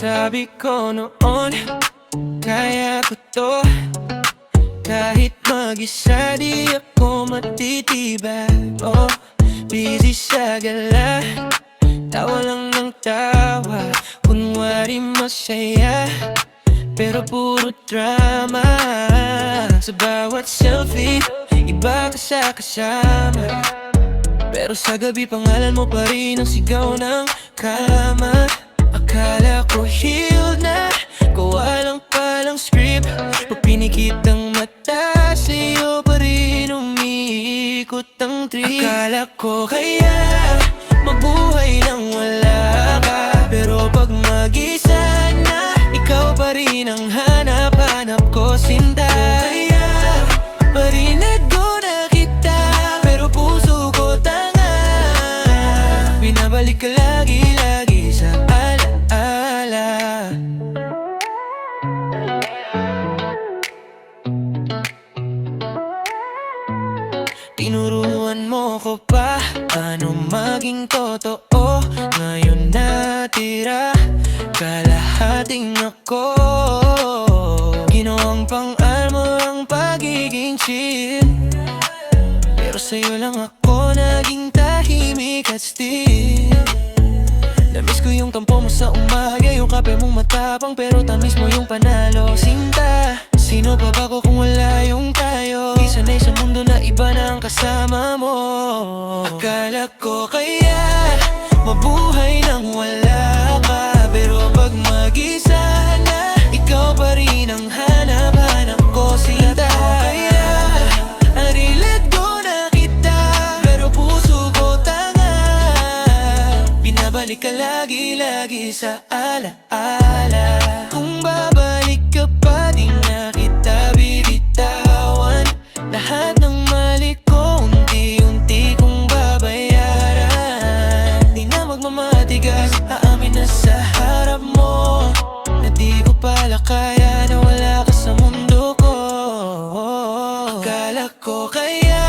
Sabi ko noon, kaya ko to. Kahit mag-isa di ako matitibay. Oh, busy sa gala, tawa lang ng tawa. Kunwari masaya, pero puro drama. Sa bawat selfie, iba ka sa kasama. Pero sa gabi pangalan mo pa rin ang sigaw ng kama. Akala ko healed na, gawa lang palang script. Pag pinikit ang mata, sa'yo pa rin umiikot ang trip. Akala ko kaya mabuhay nang wala ka, pero pag mag-isa na, ikaw pa rin ang hanap-hanap ko, sinta. Kaya parinad ko na kita, pero puso ko tanga. Binabalik ka lagi-lagi sa alaala. Tinuruan mo ko pa paano maging totoo. Ngayon natira kalahating ako. Ginawang pang-armor ang pagiging chill, pero sa'yo lang ako naging tahimik at still. Namiss ko yung tampo mo sa umaga, yung kape mong matapang, pero tamis mo yung panalo, sinta. Sino pa ba ko kung wala yung tayo? Di sanay sa mundo na iba na ang kasama mo. Akala ko kaya mabuhay nang wala ka, pero pag mag-isa na, ikaw pa rin ang hanap-hanap ko, sinta. Kaya narilad ko na kita, pero puso ko tanga. Binabalik ka lagi-lagi sa alaala. Kung babalik ka pa, di na kita bibitawan. Lahat ng mali ko, unti-unti kong babayaran. Di na magmamatigas, aamin na sa harap mo, na di ko pala kaya na wala ka sa mundo ko. Akala ko kaya